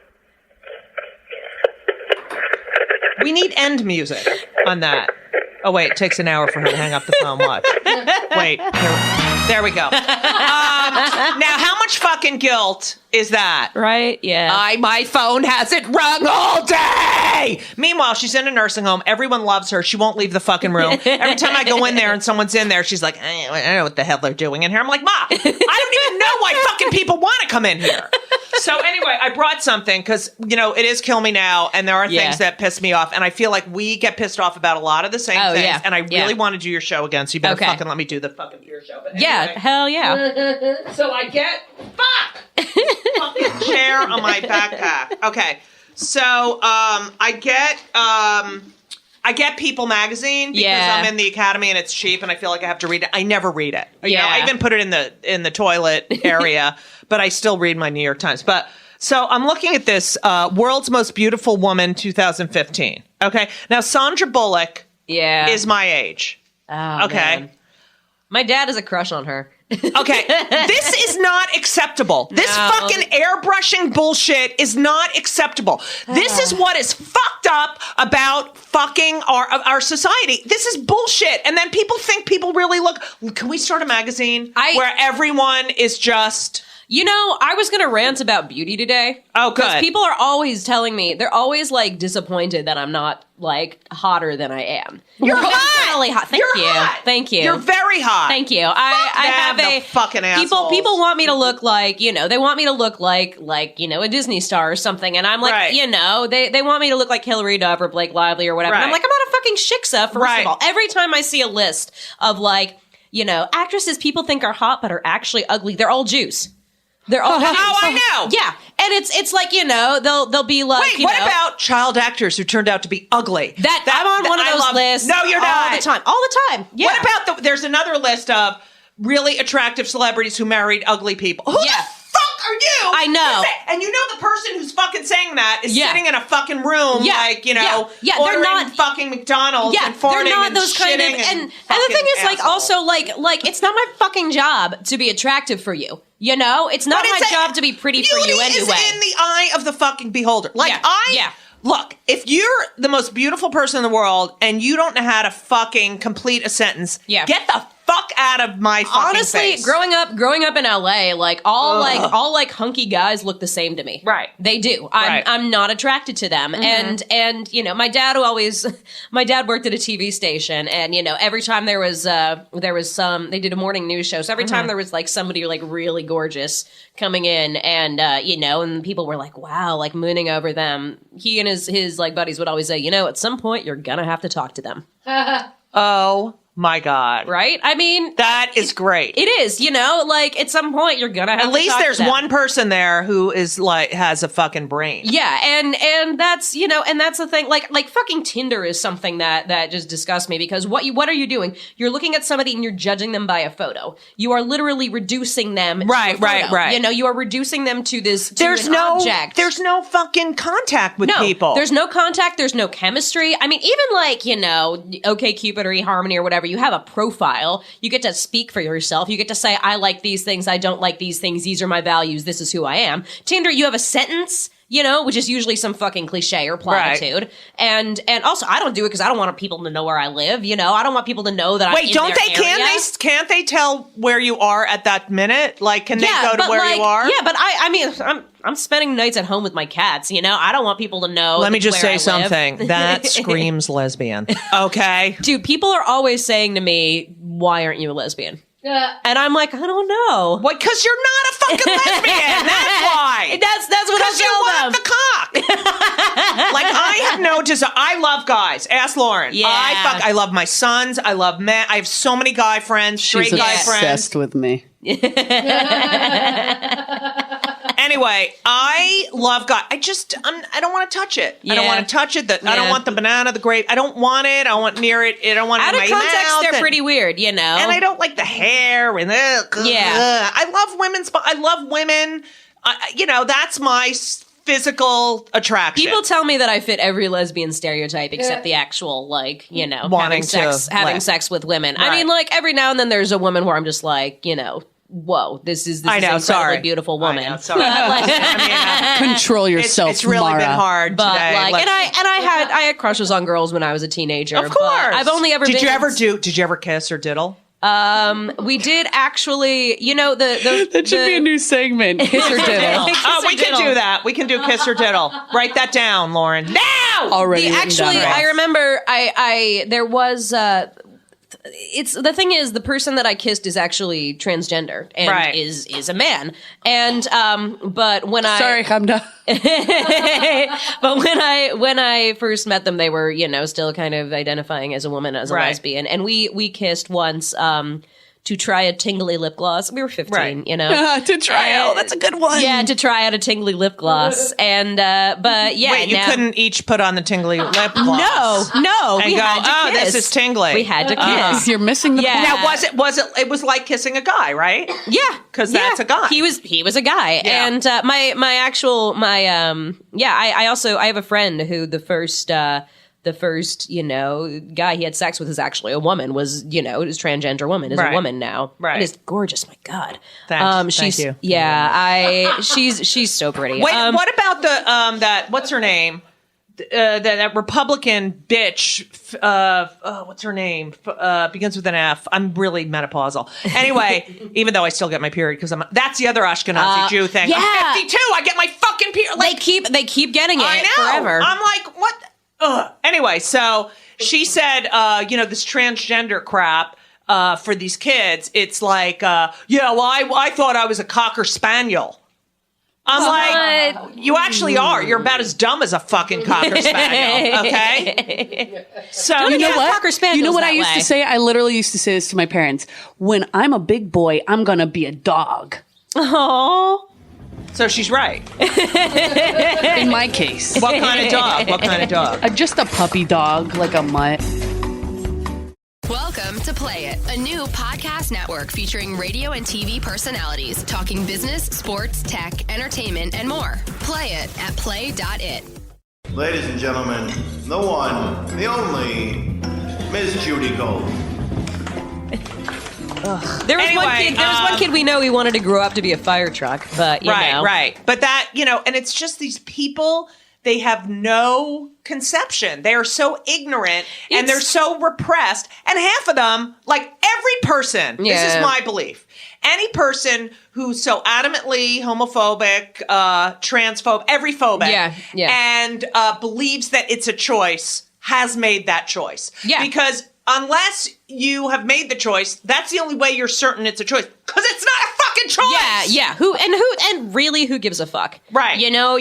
We need end music on that. Oh, wait. It takes an hour for her to hang up the phone. Watch. Wait. There we go. Now, how much fucking guilt is that? Right? Yeah. My phone hasn't rung all day. Meanwhile, she's in a nursing home. Everyone loves her. She won't leave the fucking room. Every time I go in there and someone's in there, she's like, I don't know what the hell they're doing in here. I'm like, Ma, I don't even know why fucking people want to come in here. So anyway, I brought something because, it is Kill Me Now, and there are things that piss me off, and I feel like we get pissed off about a lot of the same things, and I really want to do your show again, so you better fucking let me do the fucking your show. But anyway, hell yeah. So I get, fucking chair on my backpack. Okay, so I get People magazine because I'm in the academy and it's cheap, and I feel like I have to read it. I never read it. I even put it in the toilet area, but I still read my New York Times. But so I'm looking at this World's Most Beautiful Woman 2015. Okay, now Sandra Bullock is my age. Oh, okay, man. My dad has a crush on her. Okay, this is not acceptable. This fucking airbrushing bullshit is not acceptable. This is what is fucked up about fucking our society. This is bullshit. And then people think people really look. Can we start a magazine where everyone is just... I was going to rant about beauty today. Oh, good. Because people are always telling me, they're always disappointed that I'm not hotter than I am. You're hot. Really hot. Thank you. Hot. Thank you. You're very hot. Thank you. I have the fucking assholes. People want me to look they want me to look like a Disney star or something, and I'm like, they want me to look like Hillary Duff or Blake Lively or whatever. And I'm like, I'm not a fucking shiksa. First of all, every time I see a list of actresses people think are hot but are actually ugly, they're all Jews. They're all Jews. Oh, I know. Yeah. And it's like, they'll be like, wait, what about child actors who turned out to be ugly? I'm on one of those lists. No, you're not. All the time. Yeah. What about there's another list of really attractive celebrities who married ugly people. Who the fuck are you? I know. And the person who's fucking saying that is sitting in a fucking room ordering they're not fucking McDonald's and farting they're not and those kind of, shitting and the thing is it's not my fucking job to be attractive for you. It's not my job to be pretty for you anyway. Beauty is in the eye of the fucking beholder. Look, if you're the most beautiful person in the world and you don't know how to fucking complete a sentence, get the fuck fuck out of my fucking honestly, face. growing up in LA, like all hunky guys look the same to me. Right. They do. I'm not attracted to them. And you know, my dad worked at a TV station, and you know, every time there was they did a morning news show. So every time there was like somebody like really gorgeous coming in, and you know, and people were like, wow, like mooning over them. He and his like buddies would always say, you know, at some point you're gonna have to talk to them. Oh my God. Right? I mean, that is great. It is, you know, like at some point you're gonna have to at least talk there's to them. one person there who is like has a fucking brain. Yeah, and that's, you know, and that's the thing, like fucking Tinder is something that just disgusts me, because what are you doing? You're looking at somebody and you're judging them by a photo. You are literally reducing them to a photo. Right. You know, you are reducing them to this There's object. There's no fucking contact with people. There's no contact, there's no chemistry. I mean, even like, you know, OkCupid or eHarmony or whatever, you have a profile. You get to speak for yourself. You get to say, I like these things, I don't like these things, these are my values, this is who I am. Tinder, you have a sentence, you know, which is usually some fucking cliche or platitude. Right. And also, I don't do it because I don't want people to know where I live, you know? I don't want people to know that I'm in their area. Can't they tell where you are at that minute? Like, can they go to where you are? Yeah, but I mean, I'm spending nights at home with my cats, you know? I don't want people to know. Let me just where say something. That screams lesbian. Okay? Dude, people are always saying to me, why aren't you a lesbian? And I'm like, I don't know. What? Because you're not a fucking lesbian. That's why. That's what I tell them. Because you want the cock. Like, I have no desire. I love guys. Ask Lauren. Yeah. I love my sons. I love men. I have so many guy friends, straight guy friends. She's obsessed with me. Anyway, I love God. I don't want to touch it. I don't want to touch it. I don't want the banana, the grape. I don't want it. I don't want near it. I don't want it in my mouth. Out of context, they're pretty weird, you know. And I don't like the hair. And I love women. You know, that's my physical attraction. People tell me that I fit every lesbian stereotype except the actual, like, you know, having sex with women. Right. I mean, like, every now and then there's a woman where I'm just like, you know, whoa, this is an incredibly beautiful woman. I know, sorry. Control yourself, it's really Mara. been hard but today. Like, and I had crushes on girls when I was a teenager. Of course, I've only ever. Did you ever kiss or diddle? We did actually. You know the that should be a new segment. Kiss or diddle. We can do that. We can do kiss or diddle. Write that down, Lauren. Now. Already. I remember. There was. It's the thing is the person that I kissed is actually transgender and is a man, and but when Hamda. But when I first met them, they were, you know, still kind of identifying as a woman, as a lesbian, and we kissed once to try a tingly lip gloss. We were 15, you know. To try out, that's a good one. Yeah, to try out a tingly lip gloss, and but yeah. Wait, you couldn't each put on the tingly lip gloss? No, and we had to kiss. This is tingly. We had to kiss. You're missing the point. Now, it was like kissing a guy, right? Yeah, because that's a guy. He was a guy, and I have a friend who the first, you know, guy he had sex with is actually a woman, was, you know, is transgender woman, is a woman now. Right. And is gorgeous, my God. Thank you. Yeah, she's so pretty. Wait, what about the, what's her name? That Republican bitch, what's her name? Begins with an F. I'm really menopausal. Anyway, even though I still get my period because that's the other Ashkenazi Jew thing. Yeah. I'm 52. I get my fucking period. Like, they keep getting it forever. I'm like, what? Anyway, so she said, you know, this transgender crap for these kids, it's like, I thought I was a Cocker Spaniel. I'm like, you actually are. You're about as dumb as a fucking Cocker Spaniel, okay? So you know what? Cocker Spaniels you know what that I used way. to say? I literally used to say this to my parents. When I'm a big boy, I'm going to be a dog. Oh. So she's right. In my case. What kind of dog? What kind of dog? Just a puppy dog, like a mutt. Welcome to Play It, a new podcast network featuring radio and TV personalities talking business, sports, tech, entertainment, and more. Play it at play.it. Ladies and gentlemen, the one, the only, Miss Judy Gold. There was one kid we know he wanted to grow up to be a fire truck, but you know. Right. But that, you know, and it's just these people they have no conception. They are so ignorant and they're so repressed. And half of them, like every person, this is my belief, any person who's so adamantly homophobic, transphobic, every phobic, and believes that it's a choice has made that choice. Yeah. Because unless you have made the choice, that's the only way you're certain it's a choice. Because it's not a fucking choice. Yeah. And really, who gives a fuck? Right. You know,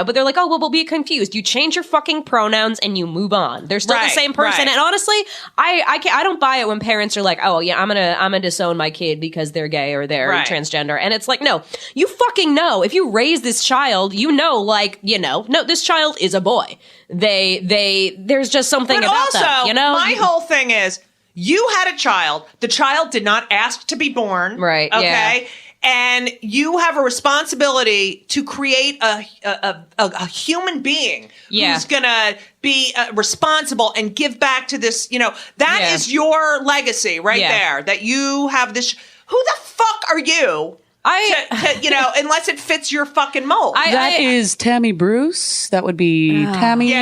but they're like, oh, well, we'll be confused. You change your fucking pronouns and you move on. They're still the same person. And honestly, I don't buy it when parents are like, oh yeah, I'm gonna disown my kid because they're gay or they're transgender. And it's like, no, you fucking know. If you raise this child, no, this child is a boy. There's just something about them, you know? My whole thing is, you had a child. The child did not ask to be born. Right. Okay. Yeah. And you have a responsibility to create a human being who's going to be responsible and give back to this. You know, that is your legacy right there, that you have this. Who the fuck are you? Unless it fits your fucking mold. That is Tammy Bruce. That would be Tammy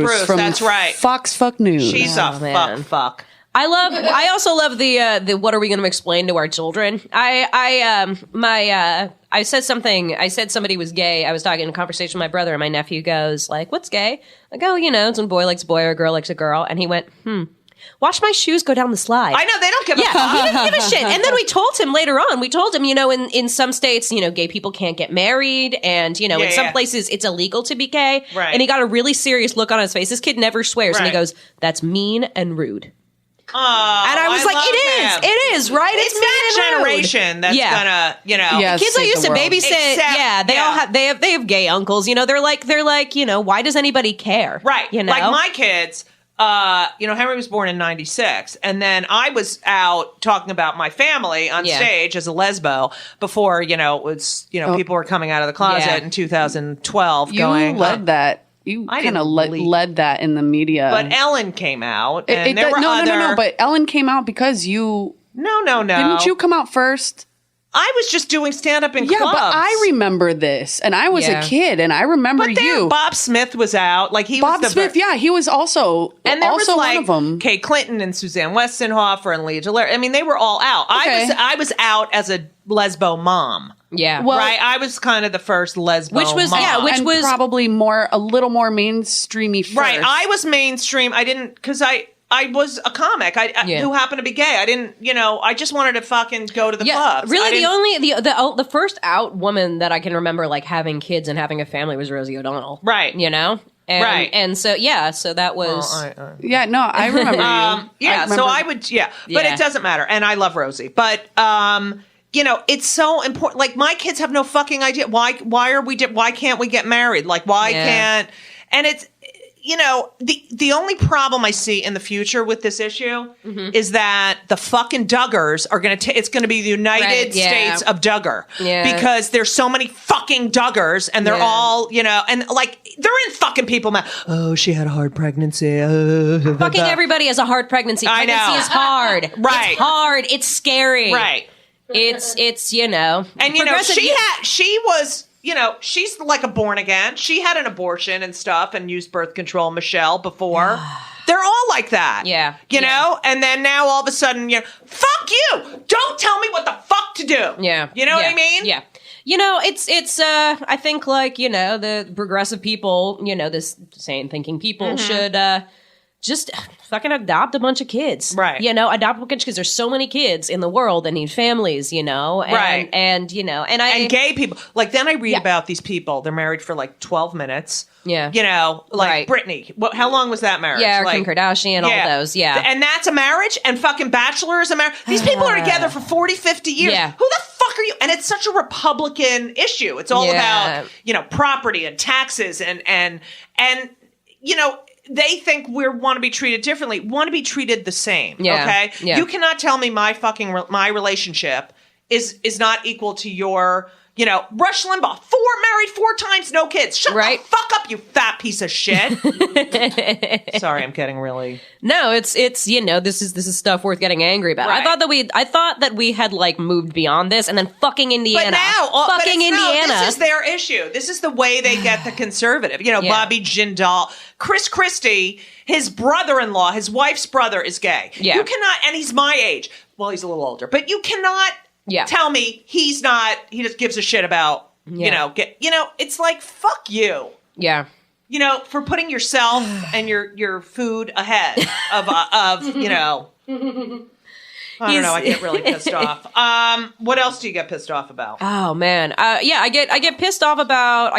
Bruce from that's right. Fox Fuck News. She's a fuck. I also love the what are we going to explain to our children? I said something. I said somebody was gay. I was talking in a conversation with my brother, and my nephew goes like, "What's gay?" I go, it's when a boy likes a boy or a girl likes a girl. And he went, watch my shoes go down the slide. I know, they don't give a fuck. He didn't give a shit. And then we told him later on, in some states, gay people can't get married. And, in some places it's illegal to be gay. Right. And he got a really serious look on his face. This kid never swears. And he goes, that's mean and rude. Oh, and I was like, it is, right? It's that generation that's gonna, the kids I used to babysit, they have gay uncles. They're like, why does anybody care? Right. Like my kids, Henry was born in 96, and then I was out talking about my family on stage as a lesbo before, it was, people were coming out of the closet in 2012 You led that. You kind of led that in the media. But Ellen came out. And there were No. But Ellen came out because you... No. Didn't you come out first? I was just doing stand-up in clubs. Yeah, but I remember this. And I was a kid. And I remember you. Bob Smith was out. Like Bob Smith, he was also, and there was one of them. Kay Clinton and Suzanne Westenhofer and Leah Delaire. I mean, they were all out. Okay. I was out as a lesbo mom. Yeah. Well, right. I was kind of the first lesbo mom. Which was probably a little more mainstreamy first. Right. I was mainstream. I didn't, because I was a comic who happened to be gay. I didn't, I just wanted to fucking go to the clubs. Really, the first out woman that I can remember like having kids and having a family was Rosie O'Donnell. Right. And, right. And so, so that was... I remember you. I would, but it doesn't matter. And I love Rosie. But, it's so important. Like, my kids have no fucking idea. Why can't we get married? Like, why can't... And it's... the only problem I see in the future with this issue is that the fucking Duggars are going to, it's going to be the United States of Duggar. Yeah. Because there's so many fucking Duggars and they're all, and like, they're in fucking people mouth. Oh, she had a hard pregnancy. Fucking everybody has a hard pregnancy. Pregnancy is hard. Right. It's hard. It's scary. Right. It's And, she was... she's like a born again. She had an abortion and stuff and used birth control, Michelle, before. They're all like that. Yeah. You know? And then now all of a sudden, fuck you! Don't tell me what the fuck to do. Yeah. You know what I mean? Yeah. It's I think like, the progressive people, this sane thinking people should just fucking adopt a bunch of kids. Right. Adopt a bunch of kids. There's so many kids in the world that need families, and, right. And gay people. Like, then I read about these people. They're married for like 12 minutes. Yeah. Like Britney. How long was that marriage? Yeah, Kim Kardashian, all those. Yeah. And that's a marriage? And fucking Bachelor is a marriage? These people are together for 40, 50 years. Yeah. Who the fuck are you? And it's such a Republican issue. It's all about, property and taxes and they think we want to be treated differently. Want to be treated the same. Yeah. Okay. Yeah. You cannot tell me my relationship is not equal to your Rush Limbaugh, married 4 times, no kids. Shut the fuck up, you fat piece of shit. Sorry, I'm getting really. No, it's this is stuff worth getting angry about. Right. I thought that we had like moved beyond this, and then fucking Indiana. But now, Indiana. This is their issue. This is the way they get the conservative. Bobby Jindal, Chris Christie, his brother-in-law, his wife's brother is gay. Yeah. You cannot, and he's my age. Well, he's a little older, but you cannot. Yeah. Tell me he's not, he just gives a shit about, it's like, fuck you. Yeah. For putting yourself and your food ahead of I don't know. I get really pissed off. What else do you get pissed off about? Oh man. I get pissed off about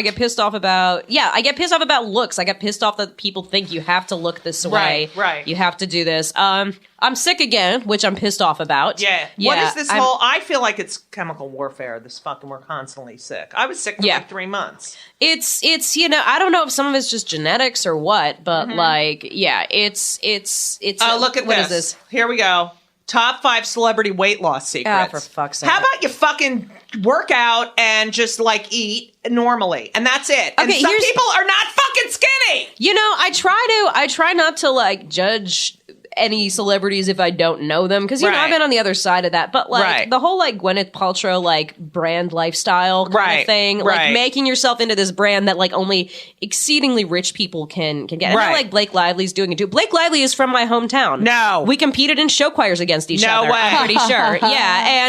looks. I get pissed off that people think you have to look this way. Right. You have to do this. I'm sick again, which I'm pissed off about. Yeah. What is this whole, I feel like it's chemical warfare. We're constantly sick. I was sick for like 3 months. It's I don't know if some of it's just genetics or what, but it's look at what this. Is this? Here we go. Top 5 celebrity weight loss secrets. For fuck's sake. How about you fucking work out and just like eat normally, and that's it. And some people are not fucking skinny. I try not to like judge any celebrities if I don't know them, because I've been on the other side of that, but like the whole like Gwyneth Paltrow like brand lifestyle kind of thing, like making yourself into this brand that like only exceedingly rich people can get. And I like Blake Lively's doing it too. Blake Lively is from my hometown. No, we competed in show choirs against each other. Way. I'm pretty sure. Yeah,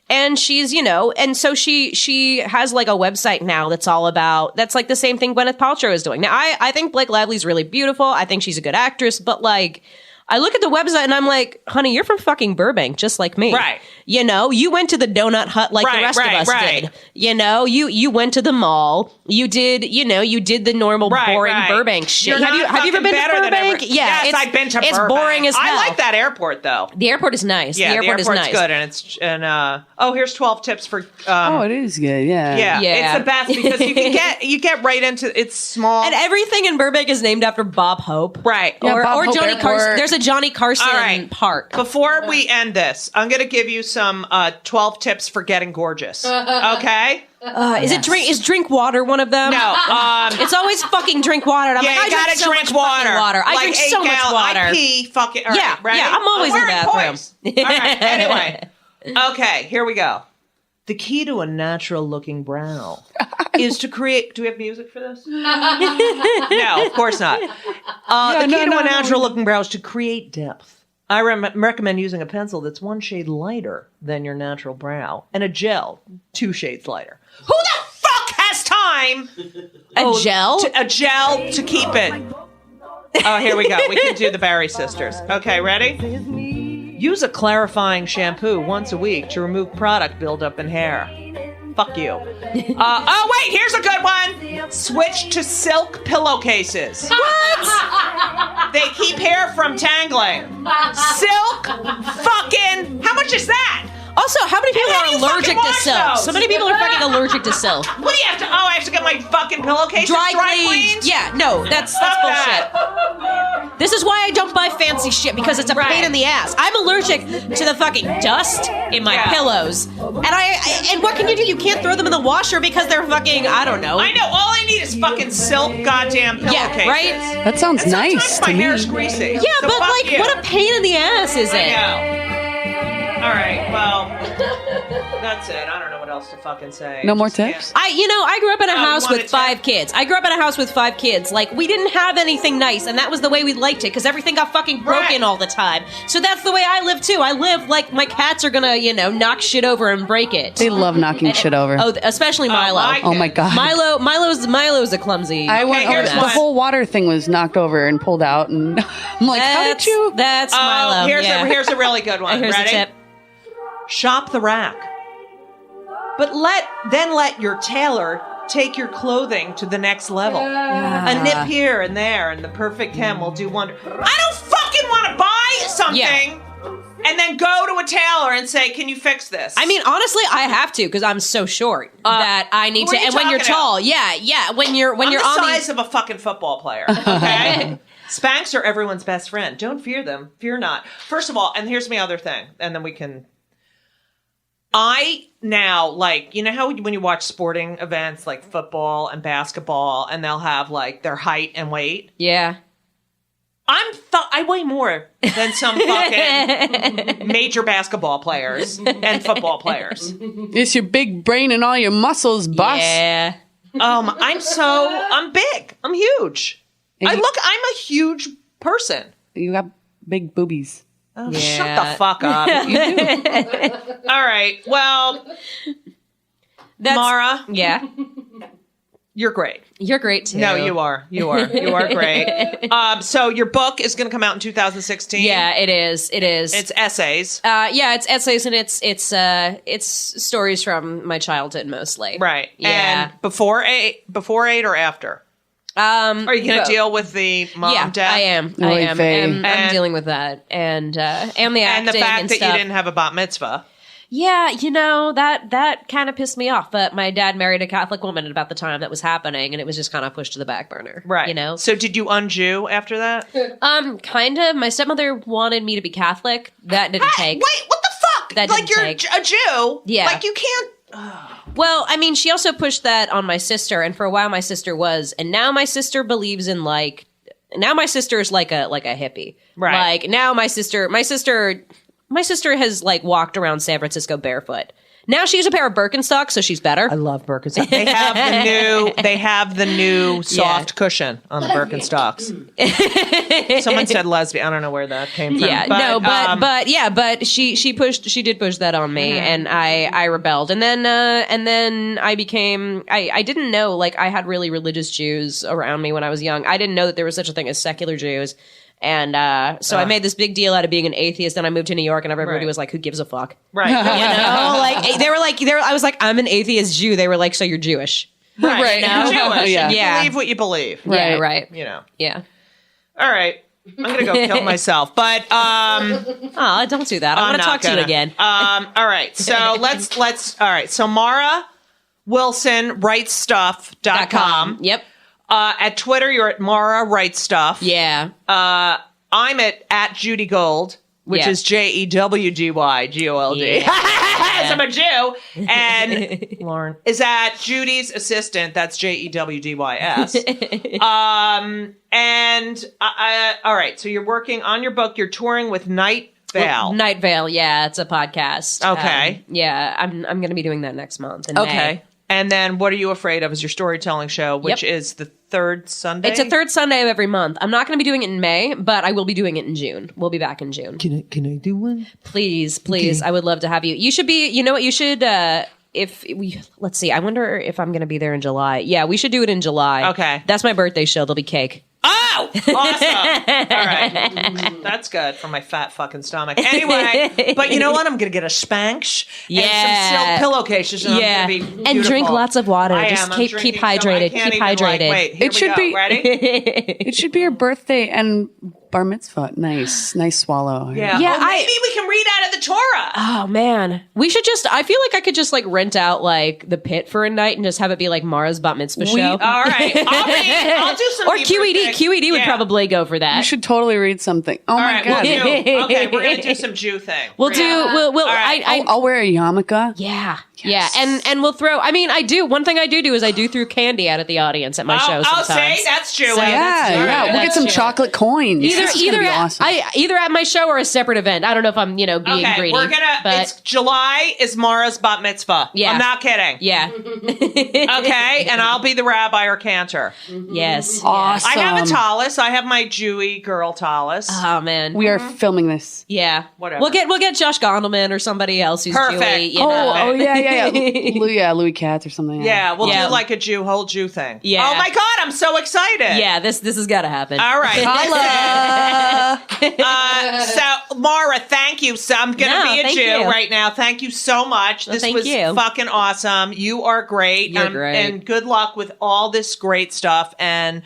and she's, and so she has like a website now that's like the same thing Gwyneth Paltrow is doing. Now, I think Blake Lively's really beautiful. I think she's a good actress, but like, I look at the website and I'm like, honey, you're from fucking Burbank, just like me. Right. You went to the donut hut like the rest of us did. You went to the mall. You did the normal boring Burbank shit. Have you ever been to Burbank? Yeah. Yes, I've been to Burbank. It's boring as hell. I like that airport though. The airport is nice. Yeah, the airport's nice. Good, and here's 12 tips for. It is good. Yeah. It's the best because you get right into it's small, and everything in Burbank is named after Bob Hope, right? Or Hope Johnny Airport. Carson. There's a Johnny Carson park. Before we end this, I'm going to give you some 12 tips for getting gorgeous. Okay. Is drink water one of them? No. It's always fucking drink water. And I'm you gotta drink water. I drink so much water. I pee fucking. All right, ready? I'm always in the bathroom. All right. Anyway. Okay. Here we go. The key to a natural looking brow is to create. Do we have music for this? No, of course not. The key to a natural looking brow is to create depth. I recommend using a pencil that's 1 shade lighter than your natural brow and a gel 2 shades lighter. Who the fuck has time? A gel to keep it. Oh, here we go. We can do the Barry sisters. Okay, ready? Use a clarifying shampoo once a week to remove product buildup in hair. Fuck you. Wait, here's a good one. Switch to silk pillowcases. What? They keep hair from tangling. Silk fucking. How much is that? Also, how many people are allergic to silk? So many people are fucking allergic to silk. What do you have to? Oh, I have to get my fucking pillowcases dry cleaned? Yeah, no, that's bullshit. This is why I don't buy fancy shit, because it's a pain in the ass. I'm allergic to the fucking dust in my pillows, and what can you do? You can't throw them in the washer because they're fucking. I don't know. I know. All I need is fucking silk goddamn pillowcases. Yeah, right. That sounds nice to my me. hair's greasy. Yeah, so but like, what a pain in the ass is it? I know. All right, well, that's it. I don't know what else to fucking say. No more tips? I grew up in a house with 5 kids. Like, we didn't have anything nice, and that was the way we liked it, because everything got fucking broken all the time. So that's the way I live, too. I live like my cats are gonna, knock shit over and break it. They love knocking shit over. Oh, especially Milo. Oh my God. Milo's a clumsy. The whole water thing was knocked over and pulled out, and I'm like, how did you? That's Milo. Here's a really good one. Here's Ready? a tip. Shop the rack. But let your tailor take your clothing to the next level. A nip here and there, and the perfect hem will do wonder. I don't fucking want to buy something and then go to a tailor and say, "Can you fix this?" I mean, honestly, I have to, because I'm so short that I need to. And when you're tall, when you're I'm on the size of a fucking football player. Okay. Spanx are everyone's best friend. Don't fear them. Fear not. First of all, and here's my other thing, and then we can. I now, like, you know how when you watch sporting events like football and basketball and they'll have like their height and weight? Yeah. I weigh more than some fucking major basketball players and football players. It's your big brain and all your muscles, boss. Yeah. I'm big. I'm huge. I'm a huge person. You got big boobies. Oh, shut the fuck up. You do. All right. Well, Mara. Yeah. You're great. You're great too. No, you are. You are great. So your book is going to come out in 2016. Yeah, it is. It's essays. Yeah, it's essays and it's stories from my childhood mostly. Right. Yeah. And before eight or after? Are you going to deal with the mom death? I am. I'm dealing with that and the acting and the fact that stuff. you didn't have a bat mitzvah. Yeah, that kind of pissed me off. But my dad married a Catholic woman at about the time that was happening, and it was just kind of pushed to the back burner. Right. So did you un-Jew after that? Kind of. My stepmother wanted me to be Catholic. That didn't take. Wait, what the fuck? That like didn't you're take. a Jew? Yeah. Like you can't. Well, I mean, she also pushed that on my sister, and for a while my sister was, and now my sister believes in like. Now my sister is like a hippie. Right. Like now my sister has like walked around San Francisco barefoot. Now she has a pair of Birkenstocks, so she's better. I love Birkenstocks. They have the new soft cushion on the Birkenstocks. Someone said lesbian. I don't know where that came from. Yeah, but she did push that on me, and I rebelled, and then I became I didn't know, like, I had really religious Jews around me when I was young. I didn't know that there was such a thing as secular Jews. And so I made this big deal out of being an atheist. Then I moved to New York, and everybody was like, "Who gives a fuck?" Right? Like they were like, I was like, "I'm an atheist Jew." They were like, "So you're Jewish?" Right? You're Jewish. Yeah. You believe what you believe. Yeah. Right. Yeah. All right. I'm gonna go kill myself, but oh, don't do that. I'm gonna talk to you again. All right. So let's. All right. So Mara Wilson writesstuff.com. Yep. At Twitter, you're at Mara Writes Stuff. Yeah. I'm at Judy Gold, which is JEWDYGOLD. Yeah. I'm a Jew. And Lauren is at Judy's assistant. That's JEWDYS. All right. So you're working on your book. You're touring with Night Vale. Night Vale. Yeah, it's a podcast. Okay. Yeah, I'm going to be doing that next month. In Okay. May. And then What Are You Afraid Of is your storytelling show, which is the third Sunday? It's a third Sunday of every month. I'm not going to be doing it in May, but I will be doing it in June. We'll be back in June. Can I do one? Please. Okay. I would love to have you. You should be, you know what, you should, let's see, I wonder if I'm going to be there in July. Yeah, we should do it in July. Okay. That's my birthday show. There'll be cake. Oh, awesome. All right. That's good for my fat fucking stomach. Anyway, but you know what? I'm going to get a Spanx and some silk pillowcases. And I'm going to be beautiful. And drink lots of water. Just keep hydrated. Keep hydrated. Wait, here we go. Ready? It should be your birthday and bar mitzvah. Nice swallow. Yeah. Maybe we can read out of the Torah. Oh, man. We should I feel like I could just like rent out like the pit for a night and just have it be like Mara's bat mitzvah show. All right. I'll do some or QED. QED would probably go for that. You should totally read something. Oh my God. Okay, we're going to do some Jew thing. I'll wear a yarmulke. Yeah. Yes. Yeah, and we'll throw. I mean, one thing I do is I do throw candy out at the audience at my shows. Sometimes. I'll say that's Jewish. So we'll get some chocolate coins. Either at my show or a separate event. I don't know if I'm being greedy. We're it's July is Mara's bat mitzvah. Yeah, I'm not kidding. Yeah. Okay, and I'll be the rabbi or cantor. Yes. Awesome. I have a tallis. I have my Jewy girl tallis. Oh man, we are filming this. Yeah, whatever. We'll get Josh Gondelman or somebody else who's perfect. Jewy. Oh yeah. Louis Katz or something. Yeah, we'll do like a whole Jew thing. Yeah. Oh my God, I'm so excited. Yeah, this has got to happen. All right. Holla. So Mara, thank you. So I'm going to be a Jew right now. Thank you so much. Well, this was fucking awesome. You are great. You're great. And good luck with all this great stuff. And,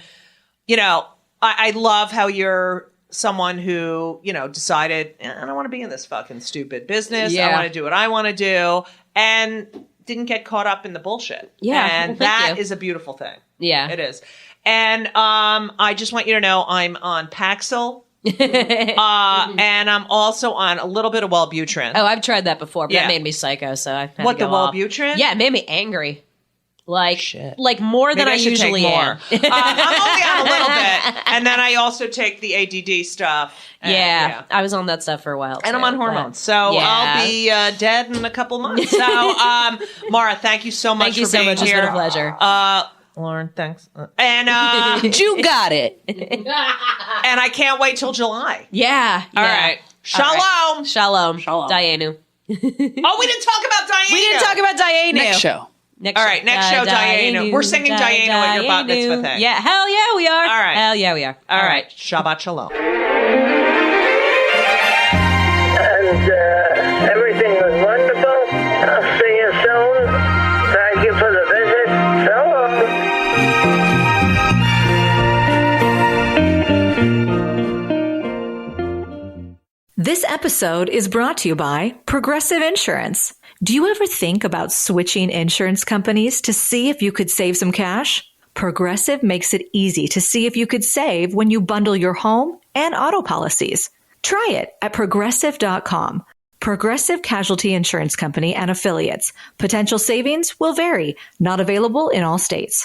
I love how you're someone who, decided, I don't want to be in this fucking stupid business. Yeah. I want to do what I want to do. And didn't get caught up in the bullshit. Yeah. And that is a beautiful thing. Yeah. It is. And I just want you to know I'm on Paxil. And I'm also on a little bit of Wellbutrin. Oh, I've tried that before, but Yeah. that made me psycho. So I had What, to the go off. Wellbutrin? Yeah, it made me angry. Like more than Maybe I should usually take am. more. I'm only on a little bit, and then I also take the ADD stuff. And, Yeah, I was on that stuff for a while. And I'm too, on but- hormones, so Yeah. I'll be dead in a couple months. So, Mara, thank you so much Thank you for so being much. It's here. been a pleasure. Lauren, thanks. And you got it. And I can't wait till July. Yeah. All right. Shalom. Shalom. Dianu. Oh, we didn't talk about Dianu. We didn't talk about Dianu. Next show. All right, next show, Dianu. We're singing Dianu at your bat mitzvah thing. Yeah, hell yeah, we are. All right. Hell yeah, we are. All right. Shabbat shalom. And everything was wonderful. I'll see you soon. Thank you for the visit. So long. This episode is brought to you by Progressive Insurance. Do you ever think about switching insurance companies to see if you could save some cash? Progressive makes it easy to see if you could save when you bundle your home and auto policies. Try it at Progressive.com. Progressive Casualty Insurance Company and Affiliates. Potential savings will vary. Not available in all states.